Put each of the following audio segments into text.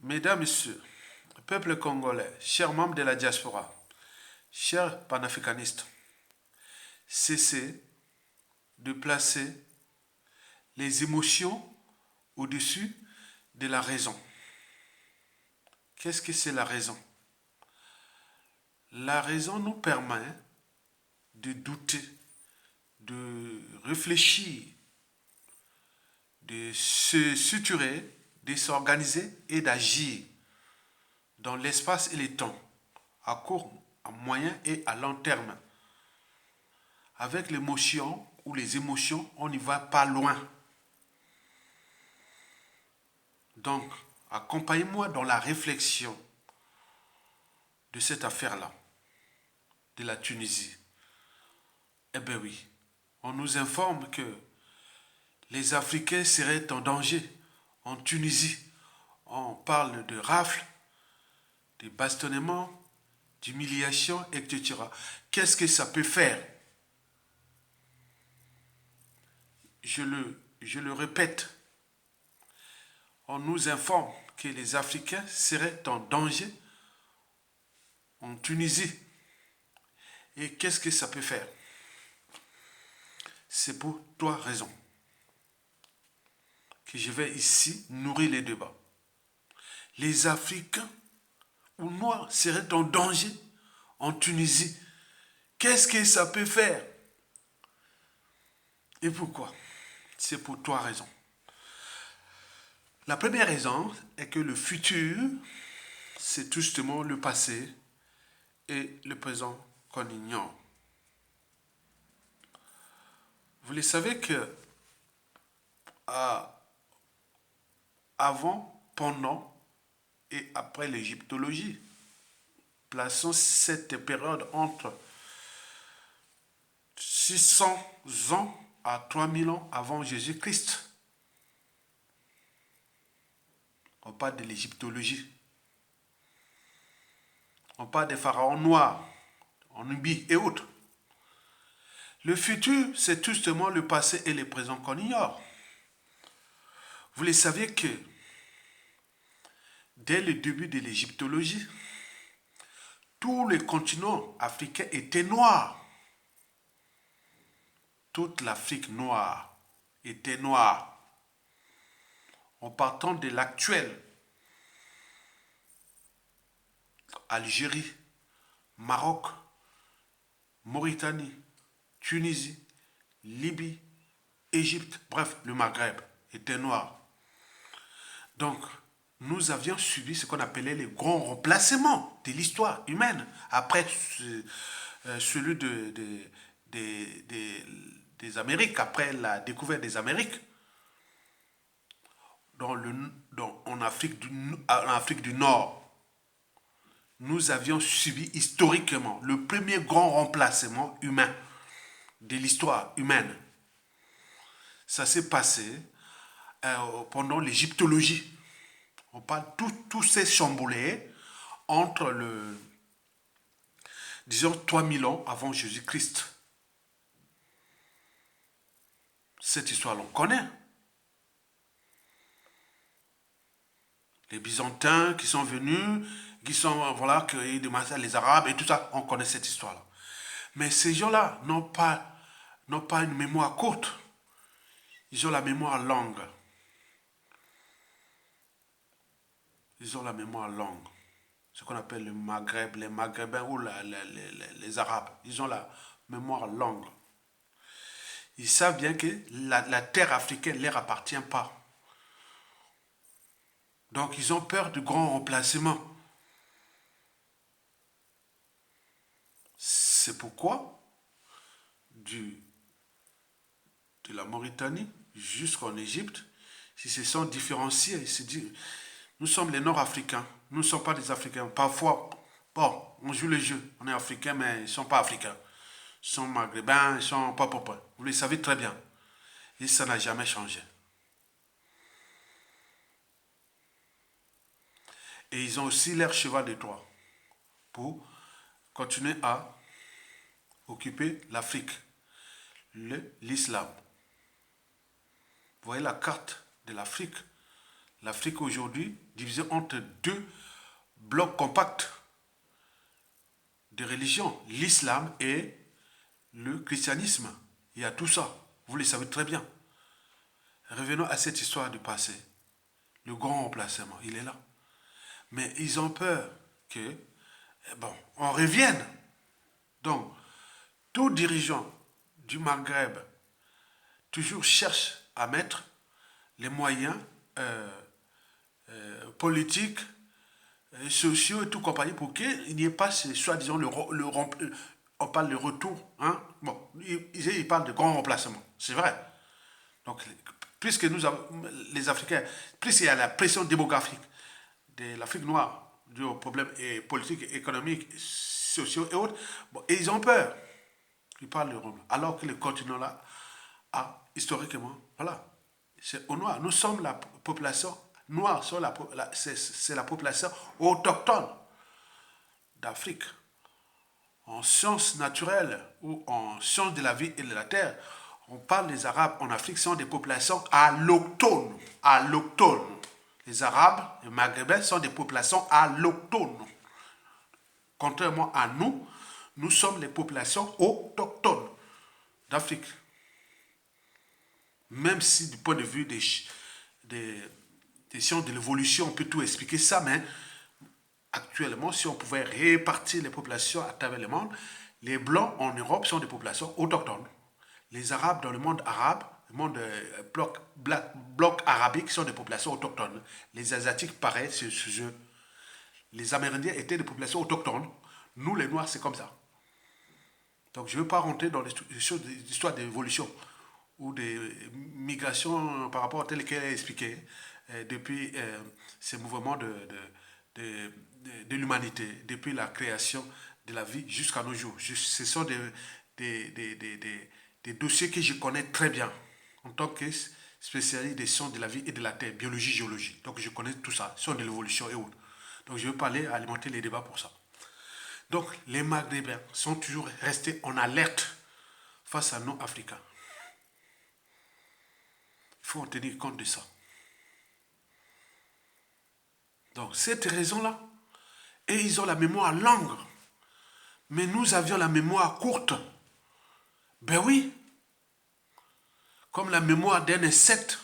Mesdames, Messieurs, peuple congolais, chers membres de la diaspora, chers panafricanistes, cessez de placer les émotions au-dessus de la raison. Qu'est-ce que c'est la raison? La raison nous permet de douter, de réfléchir, de se structurer, de s'organiser et d'agir dans l'espace et le temps, à court, à moyen et à long terme. Avec l'émotion ou les émotions, on n'y va pas loin. Donc, accompagnez-moi dans la réflexion de cette affaire-là, de la Tunisie. Eh bien oui, on nous informe que les Africains seraient en danger en Tunisie. On parle de rafles, de bastonnements, d'humiliation, etc. Qu'est-ce que ça peut faire? Je le répète, on nous informe que les Africains seraient en danger en Tunisie. Et qu'est-ce que ça peut faire? C'est pour trois raisons que je vais ici nourrir les débats. Les Africains ou Noirs seraient en danger en Tunisie. Qu'est-ce que ça peut faire? Et pourquoi? C'est pour trois raisons. La première raison est que le futur, c'est justement le passé et le présent qu'on ignore. Vous le savez que avant, pendant et après l'égyptologie, plaçons cette période entre 600 ans à 3000 ans avant Jésus-Christ. On parle de l'égyptologie. On parle des pharaons noirs, en Nubie et autres. Le futur, c'est justement le passé et le présent qu'on ignore. Vous le saviez que dès le début de l'égyptologie, tout le continent africain était noir. Toute l'Afrique noire était noire. En partant de l'actuelle Algérie, Maroc, Mauritanie, Tunisie, Libye, Égypte, bref, le Maghreb était noir. Donc, nous avions subi ce qu'on appelait les grands remplacements de l'histoire humaine après celui des Amériques, après la découverte des Amériques. En Afrique du Nord, nous avions subi historiquement le premier grand remplacement humain de l'histoire humaine. Ça s'est passé pendant l'égyptologie. On parle tout s'est chamboulé entre disons 3000 ans avant Jésus-Christ. Cette histoire, l'on connaît. Les Byzantins qui sont venus, qui ont les Arabes et tout ça, on connaît cette histoire-là. Mais ces gens-là n'ont pas une mémoire courte. Ils ont la mémoire longue. Ils ont la mémoire longue. Ce qu'on appelle le Maghreb, les Maghrébins ou les Arabes. Ils ont la mémoire longue. Ils savent bien que la terre africaine ne leur appartient pas. Donc ils ont peur du grand remplacement. C'est pourquoi, de la Mauritanie jusqu'en Égypte, ils se sont différenciés. Ils se disent, nous sommes les Nord-Africains, nous ne sommes pas des Africains. Parfois, bon, on joue le jeu, on est Africains, mais ils ne sont pas Africains. Ils sont Maghrébins, ils sont pas. Vous le savez très bien. Et ça n'a jamais changé. Et ils ont aussi leur cheval de Troie pour continuer à occuper l'Afrique, l'islam. Vous voyez la carte de l'Afrique. L'Afrique aujourd'hui, divisée entre deux blocs compacts de religion, l'islam et le christianisme. Il y a tout ça. Vous le savez très bien. Revenons à cette histoire du passé. Le grand remplacement, il est là. Mais ils ont peur que, bon, on revienne. Donc, tout dirigeant du Maghreb toujours cherche à mettre les moyens politiques, sociaux et tout compagnie pour qu'il n'y ait pas, soi-disant, on parle de retour. Hein? Bon, ils parlent de grand remplacement. C'est vrai. Donc, puisque nous avons, les Africains, plus il y a la pression démographique de l'Afrique noire, due aux problèmes politiques, économiques, sociaux et autres, bon, et ils ont peur. Ils parlent de Rome. Alors que le continent là a historiquement, voilà, c'est au noir. Nous sommes la population noire, c'est la population autochtone d'Afrique. En sciences naturelles ou en sciences de la vie et de la terre, on parle des Arabes en Afrique sont des populations allochtones. Allochtones. Les Arabes, les Maghrébins sont des populations allochtones. Contrairement à nous, nous sommes les populations autochtones d'Afrique. Même si du point de vue des sciences de l'évolution, on peut tout expliquer ça, mais actuellement, si on pouvait répartir les populations à travers le monde, les Blancs en Europe sont des populations autochtones. Les Arabes dans le monde arabe, le monde bloc arabique, sont des populations autochtones. Les Asiatiques, pareil, c'est ce jeu. Les Amérindiens étaient des populations autochtones. Nous, les Noirs, c'est comme ça. Donc, je ne veux pas rentrer dans l'histoire d'évolution ou des migrations par rapport à tel qu'elle est expliquée depuis ces mouvements de l'humanité, depuis la création de la vie jusqu'à nos jours. Ce sont des dossiers que je connais très bien en tant que spécialiste des sciences de la vie et de la terre, biologie, géologie. Donc je connais tout ça, sciences de l'évolution et autres. Donc je veux parler, alimenter les débats pour ça. Donc les Maghrébins sont toujours restés en alerte face à nous, Africains. Il faut en tenir compte de ça. Donc cette raison-là, et ils ont la mémoire longue, mais nous avions la mémoire courte. Ben oui, comme la mémoire d'un insecte,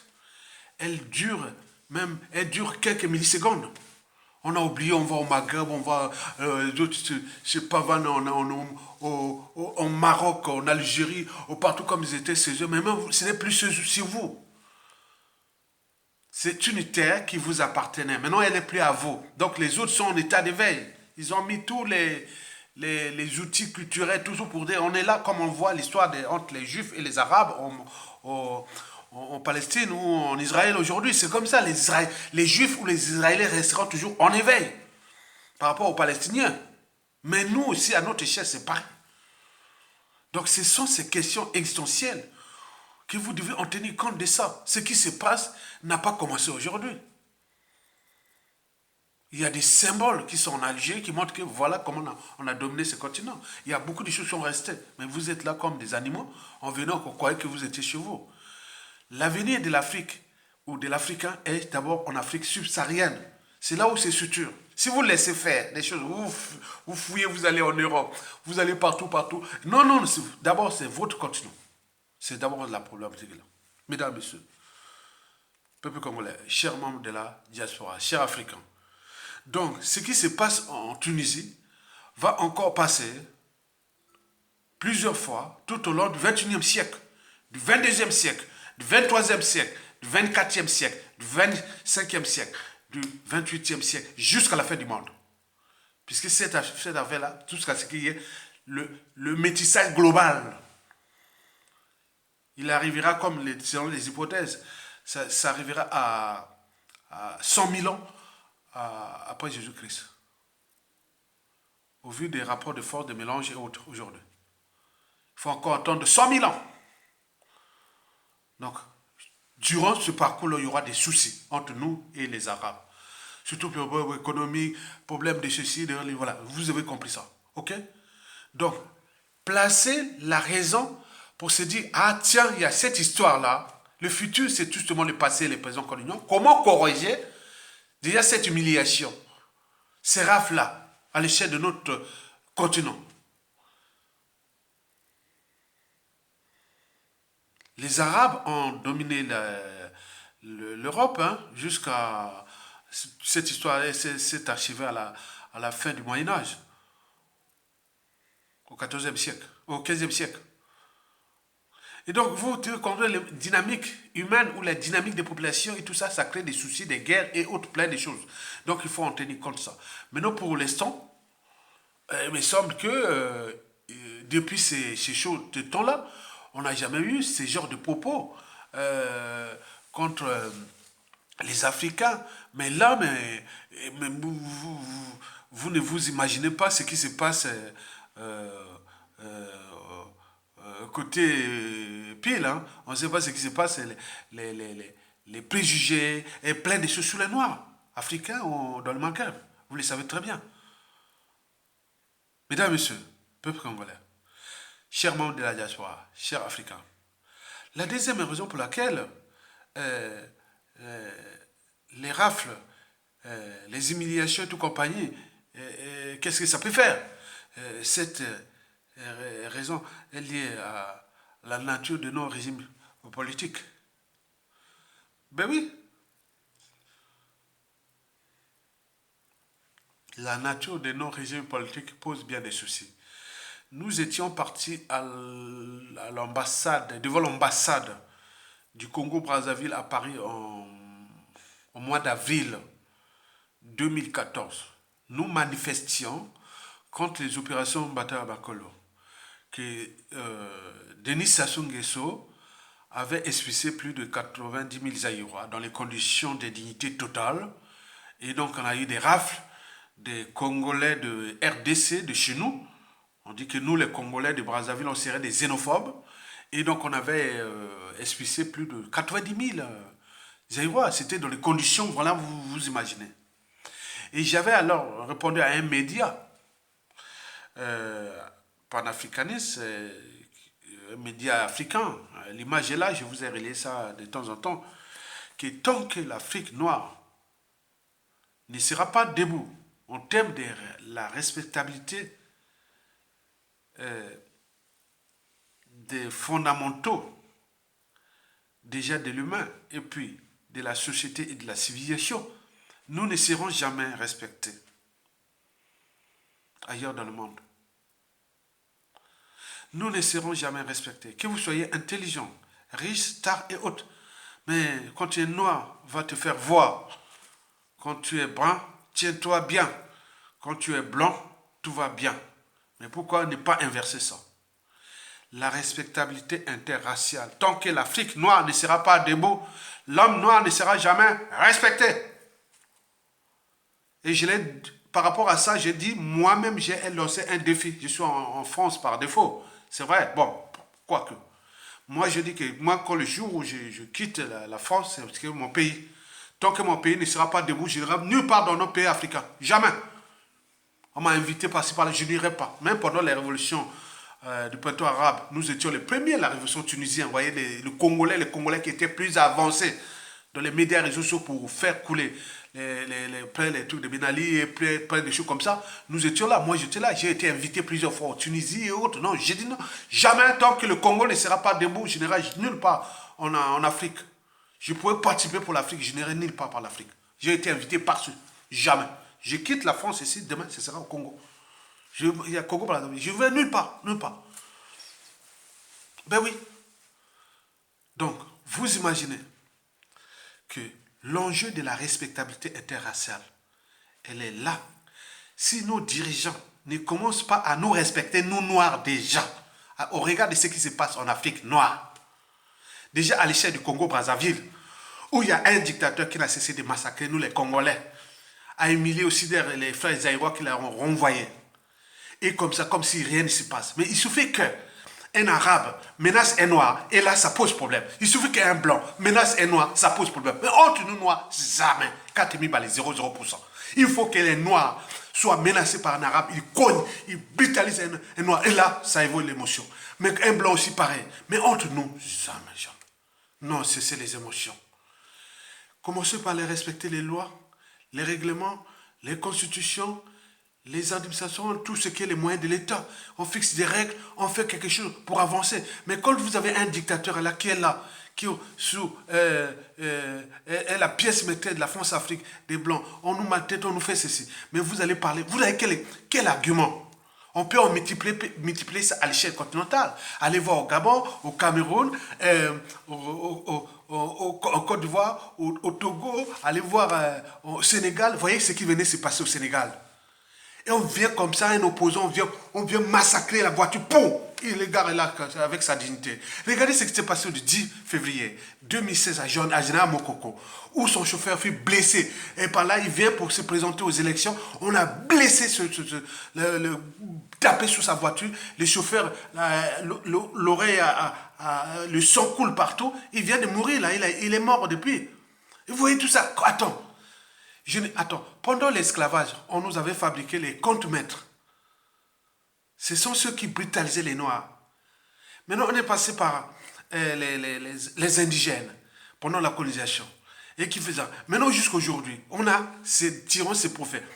elle dure quelques millisecondes. On a oublié, on va au Maghreb, on va chez Pavane, au Maroc, en Algérie, partout comme ils étaient chez eux. Mais même, ce n'est plus sur vous. C'est une terre qui vous appartenait. Maintenant, elle n'est plus à vous. Donc, les autres sont en état d'éveil. Ils ont mis tous les outils culturels, toujours pour dire, on est là comme on voit l'histoire entre les Juifs et les Arabes en Palestine ou en Israël aujourd'hui. C'est comme ça, les Juifs ou les Israéliens resteront toujours en éveil par rapport aux Palestiniens. Mais nous aussi, à notre échelle, c'est pareil. Donc ce sont ces questions existentielles que vous devez en tenir compte de ça. Ce qui se passe n'a pas commencé aujourd'hui. Il y a des symboles qui sont en Algérie qui montrent que voilà comment on a dominé ce continent. Il y a beaucoup de choses qui sont restées. Mais vous êtes là comme des animaux en venant qu'on croyait que vous étiez chez vous. L'avenir de l'Afrique ou de l'Africain est d'abord en Afrique subsaharienne. C'est là où c'est structure. Si vous laissez faire des choses, vous fouillez, vous allez en Europe, vous allez partout. Non, non, d'abord c'est votre continent. C'est d'abord la problématique là. Mesdames, Messieurs, peuple congolais, chers membres de la diaspora, chers Africains. Donc, ce qui se passe en Tunisie va encore passer plusieurs fois tout au long du 21e siècle, du 22e siècle, du 23e siècle, du 24e siècle, du 25e siècle, du 28e siècle, jusqu'à la fin du monde. Puisque cette affaire-là, tout ce qui est le métissage global, il arrivera, comme selon les hypothèses, ça arrivera à 100 000 ans après Jésus-Christ. Au vu des rapports de force, de mélange et autres aujourd'hui. Il faut encore attendre 100 000 ans. Donc, durant ce parcours-là, il y aura des soucis entre nous et les Arabes. Surtout problèmes économiques, problèmes de ceci, voilà. Vous avez compris ça. OK? Donc, placez la raison pour se dire, ah tiens, il y a cette histoire-là, Le futur, c'est justement le passé et les présents qu'on ignore. Comment corriger déjà cette humiliation, ces rafles-là, à l'échelle de notre continent? Les Arabes ont dominé l'Europe hein, jusqu'à cette histoire s'est archivée à la fin du Moyen Âge, au XIVe siècle, au XVe siècle. Et donc, vous devez comprendre les dynamiques humaines ou les dynamiques des populations et tout ça, ça crée des soucis, des guerres et autres, plein de choses. Donc, il faut en tenir compte de ça. Maintenant, pour l'instant, il me semble que depuis ces temps-là, on n'a jamais eu ces genres de propos contre les Africains. Mais là, vous ne vous imaginez pas ce qui se passe côté pile. Hein. On ne sait pas ce qui se passe, les préjugés et plein de choses sur les Noirs, africains ou dans le Maghreb. Vous le savez très bien. Mesdames et messieurs, peuple congolais, chers membres de la diaspora, chers Africains, la deuxième raison pour laquelle les rafles, les humiliations et tout compagnie, qu'est-ce que ça peut faire? Cette raison est liée à la nature de nos régimes politiques. Ben oui, la nature de nos régimes politiques pose bien des soucis. Nous étions partis à l'ambassade, devant l'ambassade du Congo-Brazzaville à Paris au mois d'avril 2014. Nous manifestions contre les opérations Mbata Bakolo, que Denis Sassou Nguesso avait expulsé plus de 90 000 Zaïrois dans les conditions de dignité totale. Et donc on a eu des rafles des Congolais de RDC, de chez nous. On dit que nous, les Congolais de Brazzaville, on serait des xénophobes. Et donc on avait expulsé plus de 90 000 Zaïrois. C'était dans les conditions, voilà, vous imaginez. Et j'avais alors répondu à un média panafricaniste, un média africain. L'image est là, je vous ai relayé ça de temps en temps. Que tant que l'Afrique noire ne sera pas debout en termes de la respectabilité des fondamentaux déjà de l'humain et puis de la société et de la civilisation, nous ne serons jamais respectés ailleurs dans le monde. Nous ne serons jamais respectés. Que vous soyez intelligent, riche, star et autres. Mais quand tu es noir, va te faire voir. Quand tu es brun, tiens-toi bien. Quand tu es blanc, tout va bien. Mais pourquoi ne pas inverser ça? La respectabilité interraciale. Tant que l'Afrique noire ne sera pas debout, l'homme noir ne sera jamais respecté. Et par rapport à ça, j'ai dit, moi-même, j'ai lancé un défi. Je suis en France par défaut. C'est vrai, bon, quoique. Moi, je dis que moi, quand le jour où je quitte la France, c'est parce que mon pays, tant que mon pays ne sera pas debout, je n'irai nulle part dans nos pays africains. Jamais. On m'a invité par-ci par-là, je n'irai pas. Même pendant les révolutions du printemps arabe, nous étions les premiers, la révolution tunisienne. Vous voyez, les Congolais qui étaient plus avancés dans les médias et réseaux sociaux pour faire couler les trucs de Ben Ali et plein de choses comme ça. Nous étions là, moi j'étais là, j'ai été invité plusieurs fois en Tunisie et autres. Non, j'ai dit non, jamais tant que le Congo ne sera pas debout, je n'irai nulle part en Afrique. Je pourrais participer pour l'Afrique, je n'irai nulle part par l'Afrique. J'ai été invité par-dessus, jamais. Je quitte la France ici, demain ce sera au Congo. Il y a Congo par là, je ne vais nulle part, nulle part. Ben oui. Donc, vous imaginez que l'enjeu de la respectabilité interraciale, elle est là. Si nos dirigeants ne commencent pas à nous respecter, nous noirs déjà, au regard de ce qui se passe en Afrique noire, déjà à l'échelle du Congo-Brazzaville, où il y a un dictateur qui n'a cessé de massacrer nous les Congolais, a humilié aussi les frères Zaïrois qui l'ont renvoyé. Et comme ça, comme si rien ne se passe. Mais il suffit qu'un arabe menace un noir, et là, ça pose problème. Il suffit qu'un blanc menace un noir, ça pose problème. Mais entre nous noirs, jamais. 4000 balles, 0,0%. Il faut que les noirs soient menacés par un arabe, ils cognent, ils brutalisent un noir, et là, ça évolue l'émotion. Mais un blanc aussi pareil. Mais entre nous, jamais, jamais. Non, cessez les émotions. Commencez par les respecter les lois, les règlements, les constitutions, les administrations, tout ce qui est les moyens de l'État. On fixe des règles, on fait quelque chose pour avancer. Mais quand vous avez un dictateur là, qui est là, qui est la pièce maîtresse de la France-Afrique des Blancs, on nous maltraite, on nous fait ceci. Mais vous allez parler, vous avez quel argument? On peut en multiplier ça à l'échelle continentale. Allez voir au Gabon, au Cameroun, en Côte d'Ivoire, au Togo, allez voir au Sénégal. Voyez ce qui venait se passer au Sénégal. Et on vient comme ça, un opposant, on vient massacrer la voiture. Poum! Il les gare là avec sa dignité. Regardez ce qui s'est passé le 10 février 2016 à Général Mokoko, où son chauffeur fut blessé. Et par là, il vient pour se présenter aux élections. On a blessé, tapé sur sa voiture. Le chauffeur, l'oreille, le sang coule partout. Il vient de mourir là, il est mort depuis. Et vous voyez tout ça. Attends. Pendant l'esclavage, on nous avait fabriqué les contre-maîtres. Ce sont ceux qui brutalisaient les Noirs. Maintenant, on est passé par les indigènes pendant la colonisation. Et qui faisaient. Maintenant, jusqu'à aujourd'hui, on a ces tyrans, ces prophètes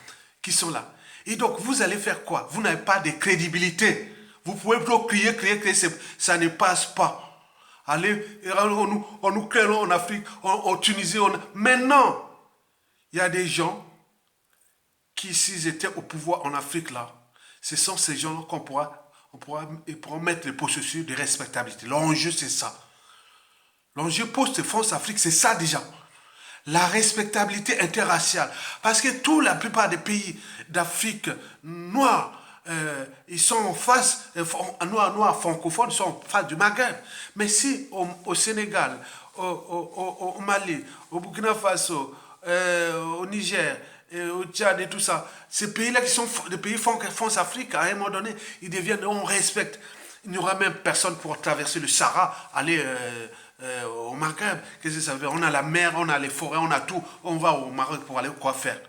qui sont là. Et donc, vous allez faire quoi? Vous n'avez pas de crédibilité. Vous pouvez plutôt crier, ça ne passe pas. Allez, on nous crée en Afrique, en Tunisie. Maintenant, il y a des gens qui, s'ils étaient au pouvoir en Afrique, là, ce sont ces gens qu'on pourra mettre les processus de respectabilité. L'enjeu, c'est ça. L'enjeu post-France-Afrique, c'est ça déjà. La respectabilité interraciale. Parce que la plupart des pays d'Afrique noire, ils sont en face, noirs francophones, sont en face du Maghreb. Mais si au Sénégal, au Mali, au Burkina Faso, au Niger, au Tchad et tout ça, ces pays-là qui sont des pays France-Afrique, à un moment donné, ils deviennent, on respecte. Il n'y aura même personne pour traverser le Sahara, aller au Maghreb. Qu'est-ce que ça veut dire? On a la mer, on a les forêts, on a tout. On va au Maroc pour aller quoi faire?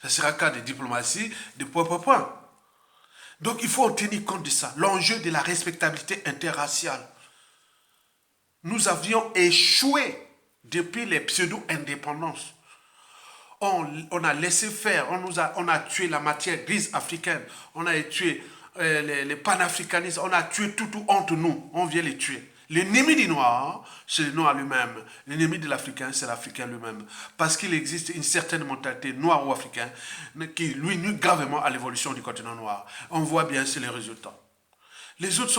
Ça sera qu'à des diplomaties, des points. Donc il faut tenir compte de ça. L'enjeu de la respectabilité interraciale. Nous avions échoué depuis les pseudo-indépendances. On a laissé faire, on a tué la matière grise africaine, on a tué les panafricanistes, on a tué tout entre nous, on vient les tuer. L'ennemi du noir, c'est le noir lui-même. L'ennemi de l'Africain, c'est l'Africain lui-même. Parce qu'il existe une certaine mentalité noire ou africaine qui lui nuit gravement à l'évolution du continent noir. On voit bien, c'est les résultats. Les autres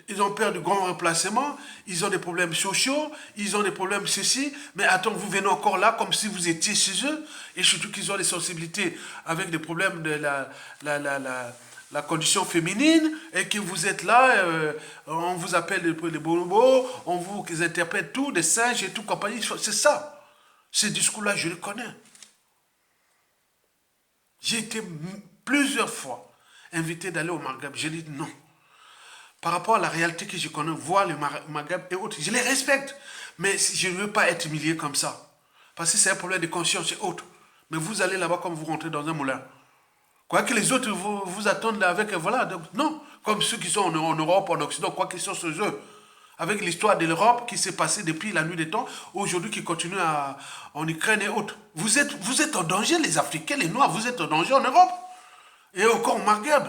ils ont peur de grands remplacements, ils ont des problèmes sociaux, ils ont des problèmes ceci, mais attends, vous venez encore là comme si vous étiez chez eux, et surtout qu'ils ont des sensibilités avec des problèmes de la condition féminine, et que vous êtes là, on vous appelle les bonobos, on vous interprète tout, des singes et tout, compagnie, c'est ça. Ce discours-là, je le connais. J'ai été plusieurs fois invité d'aller au Maghreb, j'ai dit non. Par rapport à la réalité que je connais, voir le Maghreb et autres, je les respecte. Mais je ne veux pas être humilié comme ça. Parce que c'est un problème de conscience et autres. Mais vous allez là-bas comme vous rentrez dans un moulin. Quoi que les autres vous attendent là avec, voilà, donc, non. Comme ceux qui sont en Europe, en Occident, quoi qu'ils soient chez eux. Avec l'histoire de l'Europe qui s'est passée depuis la nuit des temps, aujourd'hui qui continue en Ukraine et autres. Vous êtes en danger, les Africains, les Noirs, vous êtes en danger en Europe. Et encore au Maghreb.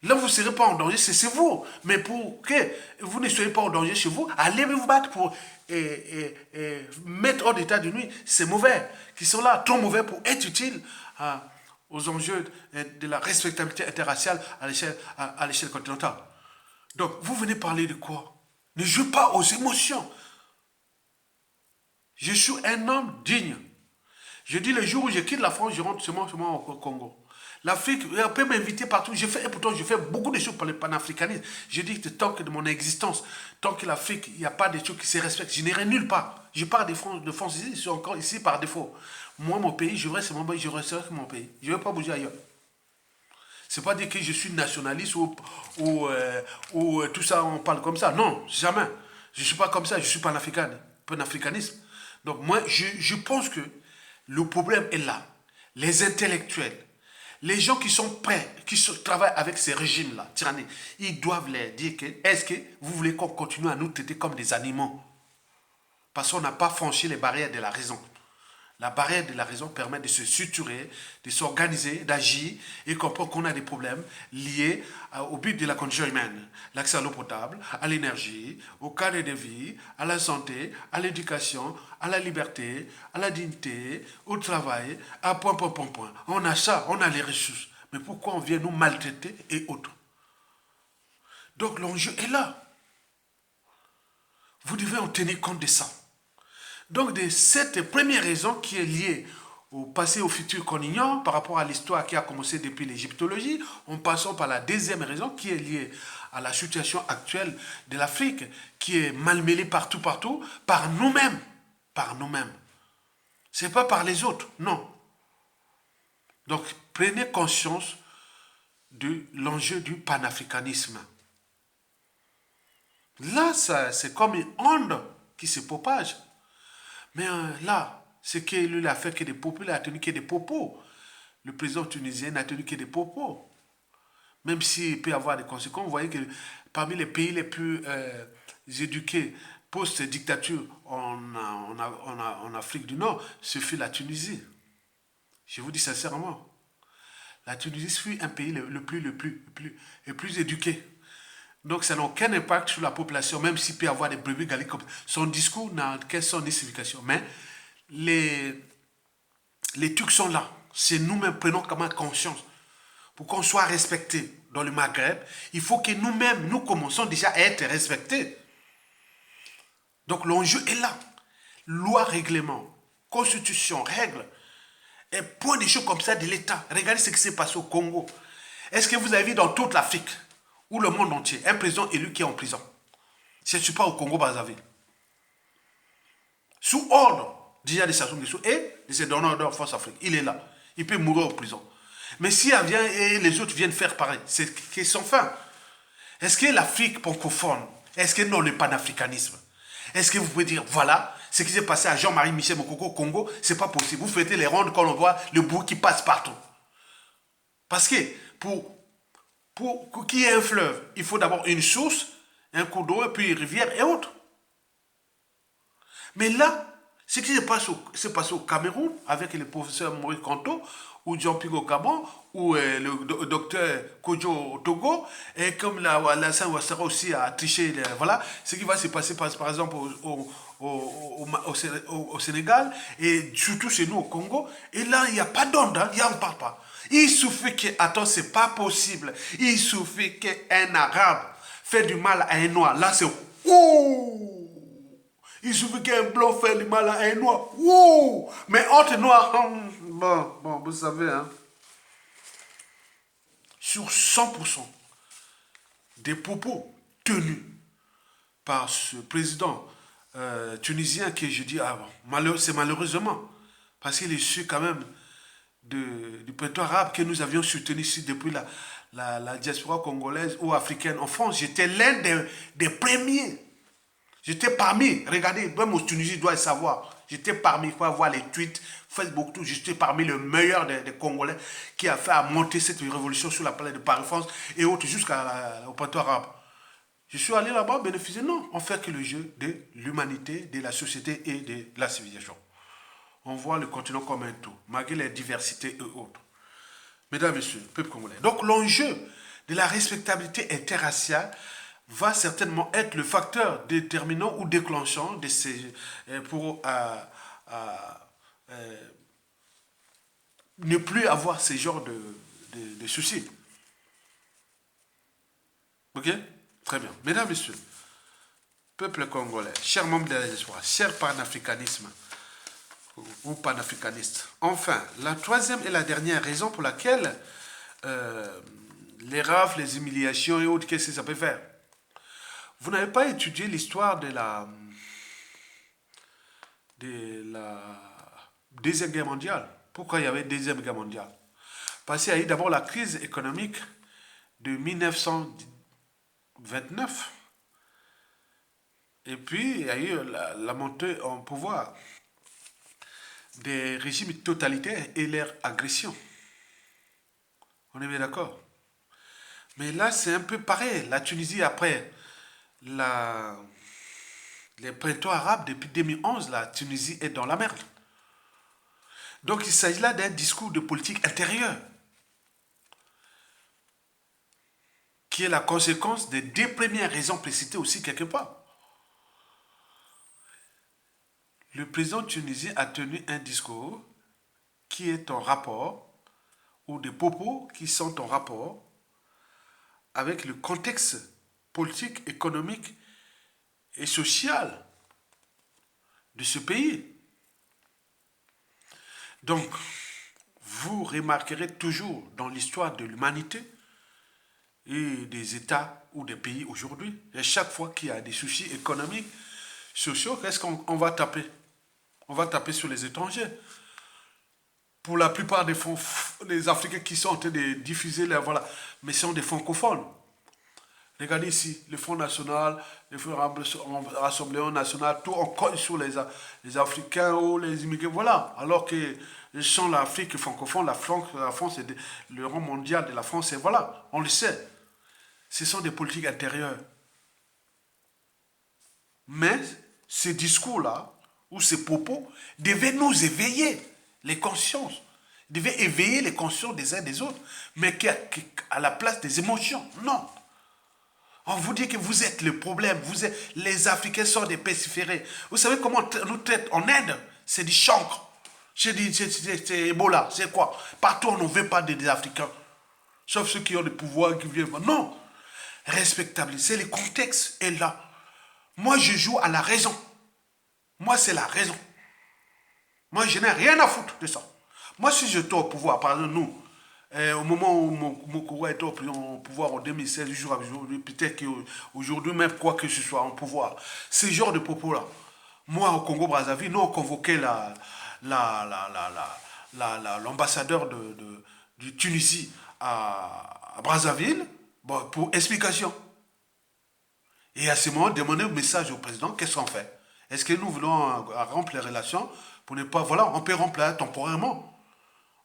Là, vous ne serez pas en danger, c'est vous. Mais pour que vous ne soyez pas en danger chez vous, allez vous battre pour mettre hors d'état de nuit ces mauvais qui sont là, trop mauvais pour être utiles aux enjeux de la respectabilité interraciale à l'échelle continentale. Donc, vous venez parler de quoi? Ne jouez pas aux émotions. Je suis un homme digne. Je dis le jour où je quitte la France, je rentre seulement au Congo. L'Afrique, elle peut m'inviter partout. Et pourtant, je fais beaucoup de choses pour le panafricanisme. Je dis que tant que de mon existence, tant que l'Afrique, il n'y a pas de choses qui se respectent, je n'irai nulle part. Je pars de France ici, je suis encore ici par défaut. Moi, mon pays, je reste mon pays, je resterai mon pays. Je ne vais pas bouger ailleurs. Ce n'est pas dire que je suis nationaliste ou tout ça, on parle comme ça. Non, jamais. Je ne suis pas comme ça, je suis panafricaniste. Donc moi, je pense que le problème est là. Les intellectuels, les gens qui sont prêts, travaillent avec ces régimes-là, tyranniques, ils doivent leur dire que, est-ce que vous voulez qu'on continue à nous traiter comme des animaux? parce qu'on n'a pas franchi les barrières de la raison. La barrière de la raison permet de se structurer, de s'organiser, d'agir et comprendre qu'on a des problèmes liés au but de la condition humaine. L'accès à l'eau potable, à l'énergie, au cadre de vie, à la santé, à l'éducation, à la liberté, à la dignité, au travail, à point. On a ça, on a les ressources. Mais pourquoi on vient nous maltraiter et autres? Donc l'enjeu est là. Vous devez en tenir compte de ça. Donc de cette première raison qui est liée au passé, au futur qu'on ignore par rapport à l'histoire qui a commencé depuis l'égyptologie, en passant par la deuxième raison qui est liée à la situation actuelle de l'Afrique qui est malmêlée partout, par nous-mêmes. Par nous-mêmes. Ce n'est pas par les autres, non. Donc prenez conscience de l'enjeu du panafricanisme. Là, c'est comme une onde qui se propage. Mais là, ce qu'il a fait que des propos, il a tenu que des propos. Le président tunisien n'a tenu que des propos. Même s'il peut y avoir des conséquences, vous voyez que parmi les pays les plus éduqués post-dictature en Afrique du Nord, ce fut la Tunisie. Je vous dis sincèrement. La Tunisie fut un pays le plus éduqué. Donc ça n'a aucun impact sur la population, même s'il peut y avoir des brebis galées comme son discours n'a qu'une seule signification. Mais les trucs sont là. C'est nous-mêmes prenons quand même conscience. Pour qu'on soit respecté dans le Maghreb, il faut que nous-mêmes, nous commençons déjà à être respectés. Donc l'enjeu est là. Loi, règlement, constitution, règles, et point des choses comme ça de l'État. Regardez ce qui s'est passé au Congo. Est-ce que vous avez vu dans toute l'Afrique ou le monde entier un président élu qui est en prison? Je ne suis pas au Congo-Brazzaville. Sous ordre déjà de Sassou Nguesso et de ses donneurs d'ordre Force Afrique. Il est là. Il peut mourir en prison. Mais si elle vient et les autres viennent faire pareil, c'est qu'ils sont fins. Est-ce que l'Afrique francophone, est-ce que non le panafricanisme? Est-ce que vous pouvez dire, voilà, ce qui s'est passé à Jean-Marie Michel Mokoko au Congo, c'est pas possible. Vous faites les rondes quand on voit le bruit qui passe partout. Parce que pour qu'il y ait un fleuve, il faut d'abord une source, un cours d'eau, et puis une rivière et autres. Mais là, ce qui s'est passé au Cameroun avec le professeur Maurice Kanto, ou Jean-Pierre Gabon, ou le docteur Kojo au Togo, et comme la Saint-Ouassara aussi a triché, voilà, ce qui va se passer par exemple au Sénégal, et surtout chez nous au Congo, et là, il n'y a pas d'onde, hein, on ne parle pas. Il suffit que, attends, c'est pas possible, il suffit qu'un arabe fait du mal à un noir, là c'est ouh! Il suffit qu'un blanc fait du mal à un noir. Ouh! Mais entre noirs, bon, vous savez, hein. Sur 100% des propos tenus par ce président tunisien que je dis, c'est malheureusement, parce qu'il est issu quand même du printemps arabe que nous avions soutenu ici depuis la diaspora congolaise ou africaine en France. J'étais l'un des premiers. J'étais parmi, regardez, même aux Tunisie doit le savoir. J'étais parmi, il faut voir les tweets, Facebook, tout. J'étais parmi le meilleur des Congolais qui a fait à monter cette révolution sur la planète de Paris-France et autres jusqu'au printemps arabe. Je suis allé là-bas bénéficier. Non, on fait que le jeu de l'humanité, de la société et de la civilisation. On voit le continent comme un tout, malgré les diversités et autres. Mesdames, Messieurs, peuple congolais. Donc l'enjeu de la respectabilité interraciale va certainement être le facteur déterminant ou déclenchant de ces, pour ne plus avoir ce genre de soucis. Ok? Très bien. Mesdames, Messieurs, peuple congolais, chers membres de la diaspora, cher panafricanisme ou panafricaniste. Enfin, la troisième et la dernière raison pour laquelle les rafles, les humiliations et autres, qu'est-ce que ça peut faire? Vous n'avez pas étudié l'histoire de la Deuxième Guerre mondiale. Pourquoi il y avait une Deuxième Guerre mondiale? Parce qu'il y a eu d'abord la crise économique de 1929. Et puis, il y a eu la montée en pouvoir des régimes totalitaires et leur agression. On est bien d'accord? Mais là, c'est un peu pareil. La Tunisie, après Les printemps arabes, depuis 2011, la Tunisie est dans la merde. Donc il s'agit là d'un discours de politique intérieure, qui est la conséquence des deux premières raisons précitées aussi quelque part. Le président tunisien a tenu un discours qui est en rapport, ou des propos qui sont en rapport avec le contexte politique, économique et social de ce pays. Donc, vous remarquerez toujours dans l'histoire de l'humanité et des États ou des pays aujourd'hui, à chaque fois qu'il y a des soucis économiques, sociaux, qu'est-ce qu'on va taper? On va taper sur les étrangers. Pour la plupart des fonds, les Africains qui sont en train de diffuser, voilà, mais ce sont des francophones. Regardez ici, le Front National, le Front Rassemblement National, tout on colle sur les Africains ou les immigrés, voilà. Alors que sans l'Afrique francophone, la France est le rang mondial de la France, et voilà, on le sait. Ce sont des politiques intérieures. Mais ces discours-là, ou ces propos, devaient nous éveiller les consciences, devaient éveiller les consciences des uns des autres, mais à la place des émotions, non. On vous dit que vous êtes le problème, les Africains sont des pestiférés. Vous savez comment nous traite en Inde? C'est du chancre. C'est Ebola, c'est quoi? Partout on ne veut pas des Africains. Sauf ceux qui ont le pouvoir, qui viennent. Non. Respectable, c'est le contexte est là. Moi je joue à la raison. Moi c'est la raison. Moi je n'ai rien à foutre de ça. Moi si j'étais au pouvoir, par exemple nous, au moment où Mokoro était au pouvoir en 2016, peut-être qu'aujourd'hui même quoi que ce soit en pouvoir, ce genre de propos-là, moi au Congo-Brazzaville, nous on convoquait l'ambassadeur de Tunisie à Brazzaville pour explication. Et à ce moment, demander un message au président, qu'est-ce qu'on fait? Est-ce que nous voulons rompre les relations pour ne pas... Voilà, on peut rompre temporairement.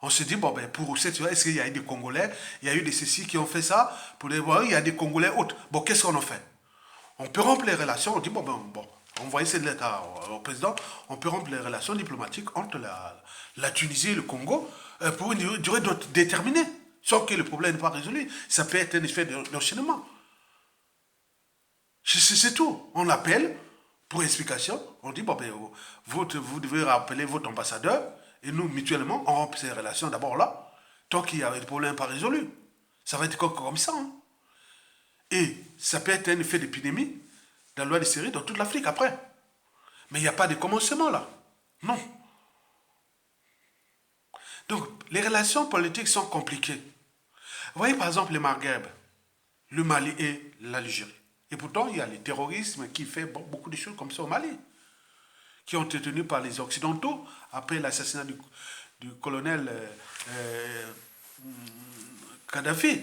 On se dit, bon, ben, pour cette fois, est-ce qu'il y a eu des Congolais, il y a eu des ceci qui ont fait ça, pour les voir, il y a des Congolais autres. Bon, qu'est-ce qu'on en fait? On peut rompre les relations, on dit, bon, on voyait cette lettre au président, on peut rompre les relations diplomatiques entre la Tunisie et le Congo pour une durée déterminée, sans que le problème n'est pas résolu. Ça peut être un effet d'enchaînement. C'est tout. On appelle pour explication, on dit, bon, ben, vous devez rappeler votre ambassadeur, et nous, mutuellement, on rompt ces relations d'abord là, tant qu'il y a des problèmes pas résolus. Ça va être comme ça. Hein. Et ça peut être un effet d'épidémie dans la loi des séries dans toute l'Afrique après. Mais il n'y a pas de commencement là. Non. Donc, les relations politiques sont compliquées. Vous voyez par exemple les Maghreb, le Mali et l'Algérie. Et pourtant, il y a le terrorisme qui fait beaucoup de choses comme ça au Mali, qui ont été tenus par les Occidentaux après l'assassinat du colonel Kadhafi.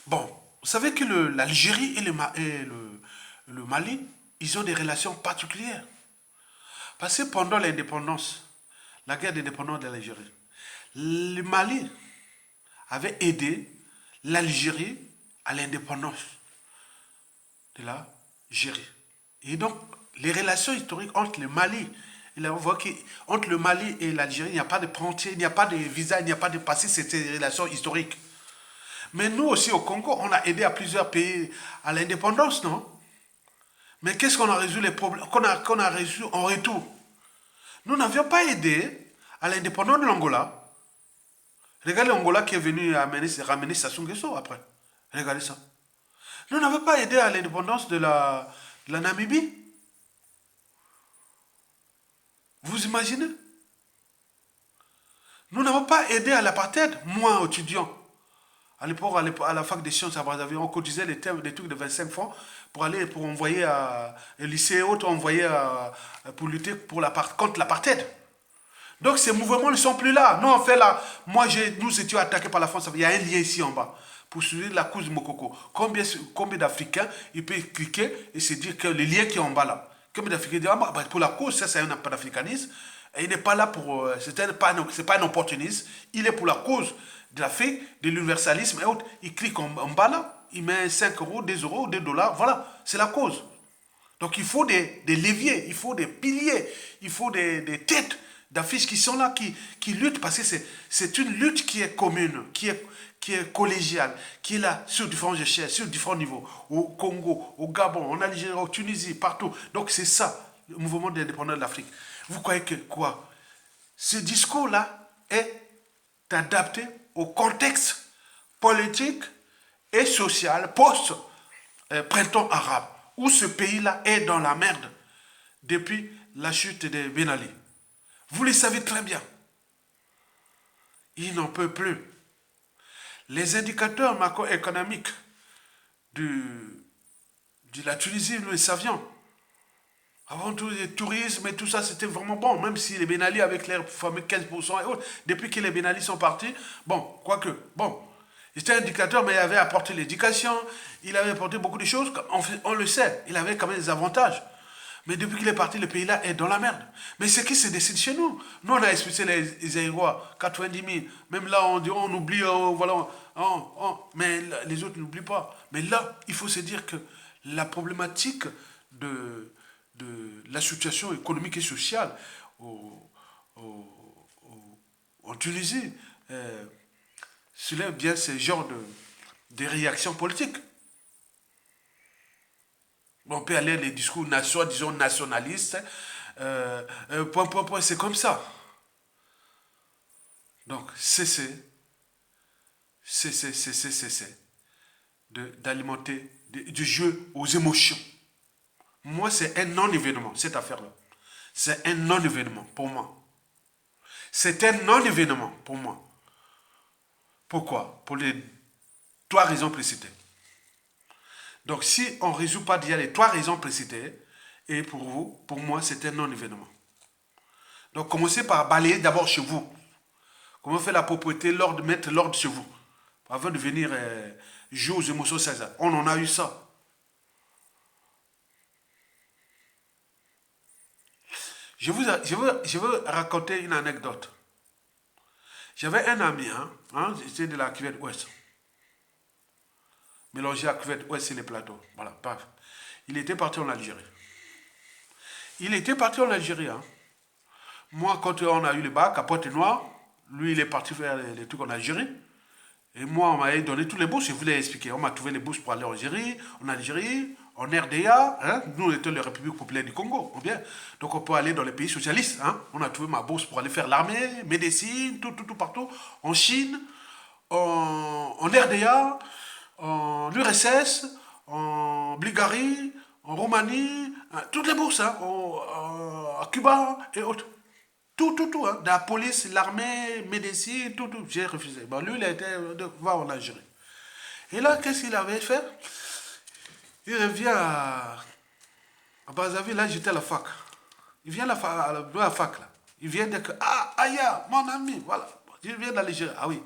Bon, vous savez que l'Algérie et le Mali, ils ont des relations particulières. Parce que pendant l'indépendance, la guerre d'indépendance de l'Algérie, le Mali avait aidé l'Algérie à l'indépendance de l'Algérie. Et donc, les relations historiques entre le Mali entre le Mali et l'Algérie, il n'y a pas de frontières, il n'y a pas de visa, il n'y a pas de passé, c'est des relations historiques. Mais nous aussi au Congo, on a aidé à plusieurs pays à l'indépendance, non? Mais qu'est-ce qu'on a résolu les problèmes qu'on a résolu en retour? Nous n'avions pas aidé à l'indépendance de l'Angola. Regardez l'Angola qui est venu ramener Sassou Nguesso après. Regardez ça. Nous n'avions pas aidé à l'indépendance de la Namibie. Vous imaginez? Nous n'avons pas aidé à l'apartheid, moi, étudiant. À l'époque, à la fac des sciences à Brazzaville, on cotisait des trucs de 25 francs pour envoyer à lycée et autres, pour lutter contre l'apartheid. Donc ces mouvements ne sont plus là. Nous, on fait là. Nous étions attaqués par la France. Il y a un lien ici en bas pour suivre la cause Mokoko. Combien d'Africains, ils peuvent cliquer et se dire que le lien qui est en bas là. Combien d'Africains disent, pour la cause, ça c'est un panafricanisme. Et il n'est pas là pour... c'est pas un opportuniste. Il est pour la cause de l'Afrique, de l'universalisme et autres. Il clique en bas là. Il met 5 euros, 2 euros, 2 dollars. Voilà, c'est la cause. Donc il faut des leviers, il faut des piliers, il faut des têtes d'affiches qui sont là, qui luttent, parce que c'est une lutte qui est commune, qui est collégiale, qui est là sur différentes échelles, sur différents niveaux, au Congo, au Gabon, en Algérie, en Tunisie, partout. Donc c'est ça, le mouvement d'indépendance de l'Afrique. Vous croyez que quoi? Ce discours-là est adapté au contexte politique et social post-printemps arabe, où ce pays-là est dans la merde depuis la chute de Ben Ali. Vous le savez très bien. Il n'en peut plus. Les indicateurs macroéconomiques de la Tunisie, nous le savions. Avant tout, le tourisme et tout ça, c'était vraiment bon. Même si les Ben Ali, avec leurs fameux 15% et autres, depuis que les Ben Ali sont partis, bon, quoique, bon, c'était un indicateur, mais il avait apporté l'éducation, il avait apporté beaucoup de choses, on le sait, il avait quand même des avantages. Mais depuis qu'il est parti, le pays-là est dans la merde. Mais c'est qui se décide chez nous? Nous, on a expulsé les Aïrois, 90 000. Même là, on oublie, voilà, mais les autres n'oublient pas. Mais là, il faut se dire que la problématique de la situation économique et sociale en Tunisie soulève bien ce genre de réactions politiques. On peut aller les discours disons nationalistes, c'est comme ça. Donc, cessez d'alimenter, du jeu aux émotions. Moi, c'est un non-événement, cette affaire-là. C'est un non-événement pour moi. C'est un non-événement pour moi. Pourquoi? Pour les 3 raisons précitées. Donc, si on ne résout pas déjà les 3 raisons précitées, et pour vous, pour moi, c'est un non-événement. Donc, commencez par balayer d'abord chez vous. Comment faire la propriété, l'ordre, mettre l'ordre chez vous. Avant de venir jouer aux émotions César. On en a eu ça. Je veux raconter une anecdote. J'avais un ami, c'était de la cuvette ouest. Mélangé à cuvette ouest et les plateaux. Voilà, paf. Il était parti en Algérie. Moi, quand on a eu le bac à Pointe-Noire, lui, il est parti faire les trucs en Algérie. Et moi, on m'a donné tous les bourses, je voulais expliquer. On m'a trouvé les bourses pour aller en Algérie, en RDA. Nous, on était la République populaire du Congo. Bien. Donc, on peut aller dans les pays socialistes. On a trouvé ma bourse pour aller faire l'armée, médecine, tout partout. En Chine, en RDA, en URSS, en Bulgarie, en Roumanie, toutes les bourses, à Cuba et autres. Tout, de la police, l'armée, médecine, tout. J'ai refusé. Bon, lui, il a été voir en Algérie. Et là, qu'est-ce qu'il avait fait? Il revient à Brazzaville, là, j'étais à la fac. Il vient à la fac, là. Il vient dire que, Aya, mon ami, voilà. Je viens d'Algérie. Ah oui.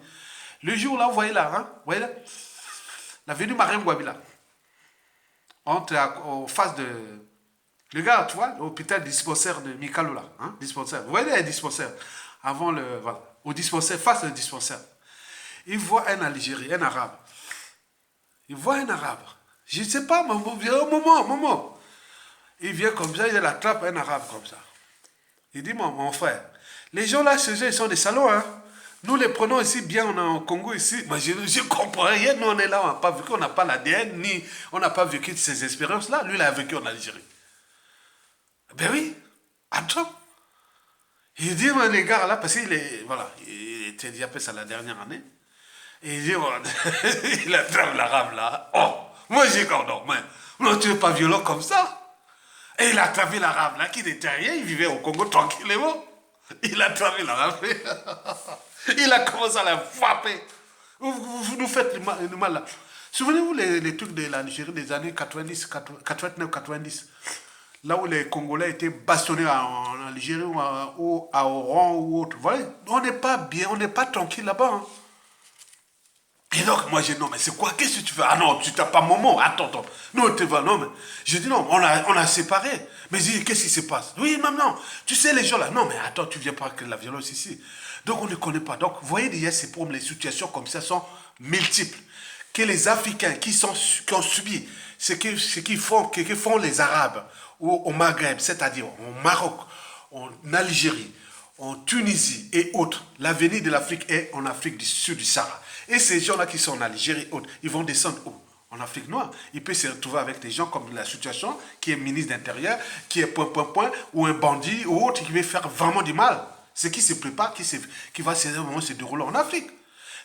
Le jour là, vous voyez là, l'avenue Marine Gouabila. En face de. Le gars, tu vois, l'hôpital dispensaire de Mikalo là, dispensaire. Vous voyez les dispensaires? Avant le. Voilà. Au dispensaire, face au dispensaire. Il voit un Algérien, un Arabe. Il voit un Arabe. Je ne sais pas, mais moment. Il vient comme ça, il attrape un Arabe comme ça. Il dit, mon frère, les gens là, chez eux, ils sont des salauds, Nous les prenons ici bien, on est en Congo ici. Mais je ne comprends rien. Nous, on est là, on n'a pas vécu, on n'a pas l'ADN, ni on n'a pas vécu ces expériences-là. Lui, il a vécu en Algérie. Ben oui, attends. Il dit, les gars, là, parce qu'il il était déjà ça la dernière année. Et il dit, il attrape l'arabe là. Oh, moi j'ai dit, non, mais non, tu n'es pas violent comme ça. Et il a attrapé l'arabe là, qui n'était rien, il vivait au Congo tranquillement. Il a attrapé l'arabe. Il a commencé à la frapper. Vous nous faites le mal là. Souvenez-vous les trucs de l'Algérie des années 90, 89-90. Là où les Congolais étaient bastonnés en Algérie ou à Oran ou autre. Vous voyez, on n'est pas bien, on n'est pas tranquille là-bas. Et donc, moi, j'ai dit, non, mais c'est quoi? Qu'est-ce que tu fais? Ah non, tu n'as pas moment. Attends. Non, tu vas, non, mais. Je dis, non, on a séparé. Mais je dis, qu'est-ce qui se passe? Oui, maman, tu sais, les gens là. Non, mais attends, tu viens pas que la violence ici. Donc, on ne connaît pas. Donc, vous voyez, déjà, ces problèmes, les situations comme ça sont multiples. que les Africains qui ont subi ce que font les Arabes au Maghreb, c'est-à-dire au Maroc, en Algérie, en Tunisie et autres, l'avenir de l'Afrique est en Afrique du Sud du Sahara. Et ces gens-là qui sont en Algérie et autres, ils vont descendre où? En Afrique noire. Il peut se retrouver avec des gens comme la situation, qui est ministre d'Intérieur, qui est point, ou un bandit ou autre qui veut faire vraiment du mal. Ce qui se prépare, qui va se dérouler en Afrique.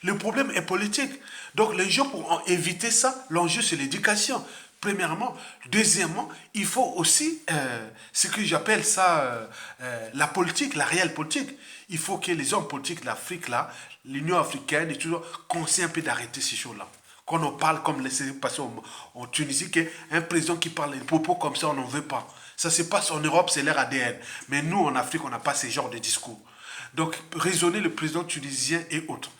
Le problème est politique. Donc les gens, pour éviter ça, l'enjeu c'est l'éducation. Premièrement. Deuxièmement, il faut aussi ce que j'appelle ça la politique, la réelle politique. Il faut que les hommes politiques de l'Afrique, là, l'Union africaine, et toujours conseillent un peu d'arrêter ces choses-là. Qu'on en parle comme laissé passer en Tunisie, qu'un président qui parle des propos comme ça, on n'en veut pas. Ça se passe en Europe, c'est leur ADN. Mais nous, en Afrique, on n'a pas ce genre de discours. Donc, raisonner le président tunisien et autres.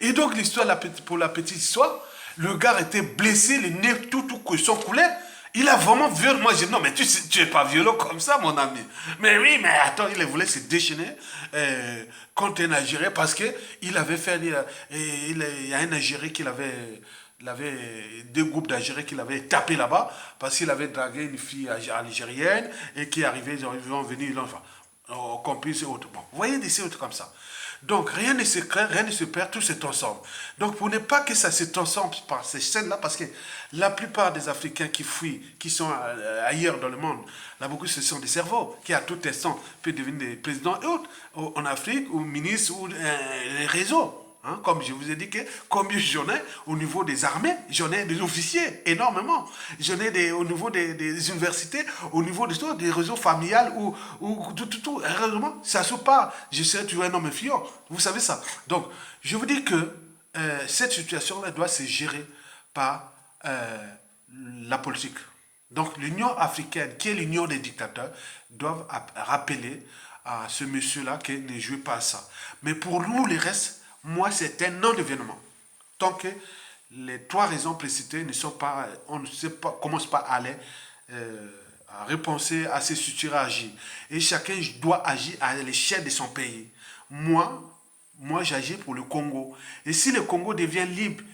Et donc, l'histoire, pour la petite histoire, le gars était blessé, le nez tout que son coulait. Il a vraiment violé. Moi, j'ai dit, non, mais tu es pas violent comme ça, mon ami. Mais oui, mais attends, il voulait se déchaîner contre un Algérien parce qu'il avait fait. Il y a un Algérien il avait deux groupes d'Algériens qui l'avaient tapé là-bas parce qu'il avait dragué une fille algérienne et qui arrivait, ils vont venir, enfin, complice et autres. Bon, vous voyez des choses comme ça. Donc, rien ne se crée, rien ne se perd, tout se transforme. Donc, pour ne pas que ça se transforme par ces scènes-là, parce que la plupart des Africains qui fuient, qui sont ailleurs dans le monde, là, beaucoup, ce sont des cerveaux qui, à tout instant, peuvent devenir des présidents et autres, en Afrique, ou ministres, ou les réseaux. Hein, comme je vous ai dit que combien j'en ai au niveau des armées, j'en ai des officiers, énormément. J'en ai au niveau des universités, au niveau des réseaux familiales, ou tout. Heureusement, ça ne se pas. Je serai toujours un homme fiant. Vous savez ça. Donc, je vous dis que cette situation-là doit se gérer par la politique. Donc, l'Union africaine, qui est l'union des dictateurs, doivent rappeler à ce monsieur-là qu'il ne joue pas à ça. Mais pour nous, les restes, moi, c'est un non-événement. Tant que les trois raisons précitées ne sont pas, on ne sait pas, commence pas à aller à repenser, à se structurer, à agir. Et chacun doit agir à l'échelle de son pays. Moi, j'agis pour le Congo. Et si le Congo devient libre,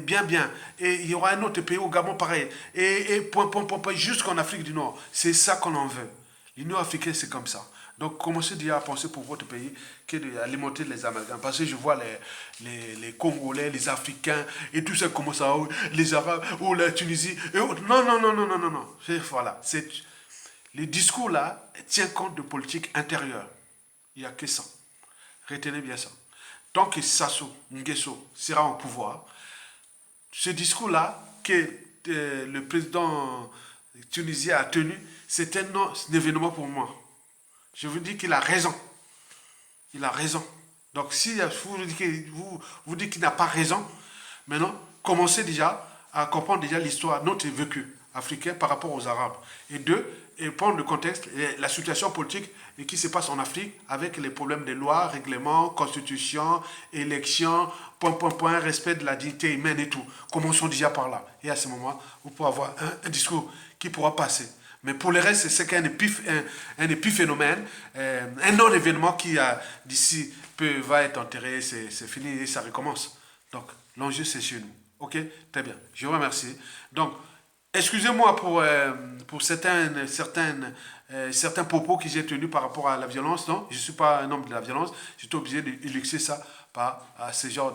bien, et il y aura un autre pays au Gabon pareil, et point, jusqu'en Afrique du Nord. C'est ça qu'on en veut. L'Union africaine, c'est comme ça. Donc, commencez déjà à penser pour votre pays que d'alimenter les amalgames. Parce que je vois les Congolais, les Africains, et tout ça commence à... Les Arabes, ou la Tunisie, et autres. Non. Voilà. Le discours là tient compte de politique intérieure. Il n'y a que ça. Retenez bien ça. Tant que Sassou Nguesso sera au pouvoir, ce discours-là que le président tunisien a tenu, c'est un événement pour moi. Je vous dis qu'il a raison. Il a raison. Donc, si vous dites qu'il n'a pas raison, maintenant, commencez déjà à comprendre déjà l'histoire, notre vécu africain par rapport aux Arabes. Et deux, et prendre le contexte, la situation politique et qui se passe en Afrique avec les problèmes des lois, règlements, constitution, élections, respect de la dignité humaine et tout. Commençons déjà par là. Et à ce moment, vous pourrez avoir un discours qui pourra passer. Mais pour le reste, c'est qu'un épiphénomène, un non-événement qui, d'ici peu, va être enterré, c'est fini et ça recommence. Donc, l'enjeu, c'est chez nous. OK? Très bien. Je vous remercie. Donc, excusez-moi pour certains propos que j'ai tenus par rapport à la violence. Non, je ne suis pas un homme de la violence. J'étais obligé d'illustrer ça par ce genre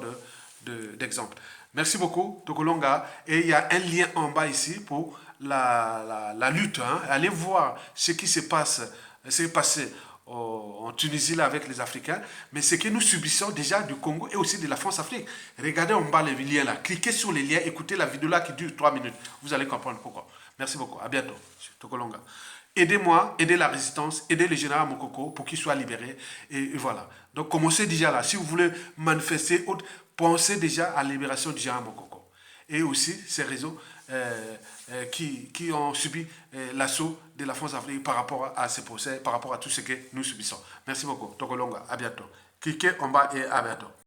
d'exemple. Merci beaucoup, Tokolonga. Et il y a un lien en bas ici pour la lutte. Hein. Allez voir ce qui se passe, ce qui est passé en Tunisie là, avec les Africains, mais ce que nous subissons déjà du Congo et aussi de la France-Afrique. Regardez en bas les liens là, cliquez sur les liens, écoutez la vidéo là qui dure 3 minutes. Vous allez comprendre pourquoi. Merci beaucoup, à bientôt. Tokolonga. Aidez-moi, aidez la résistance, aidez le général Mokoko pour qu'il soit libéré. Et voilà. Donc commencez déjà là. Si vous voulez manifester, pensez déjà à la libération du général Mokoko. Et aussi ces réseaux qui ont subi l'assaut de la France-Afrique par rapport à ces procès, par rapport à tout ce que nous subissons. Merci beaucoup. Tokolonga, à bientôt. Cliquez en bas et à bientôt.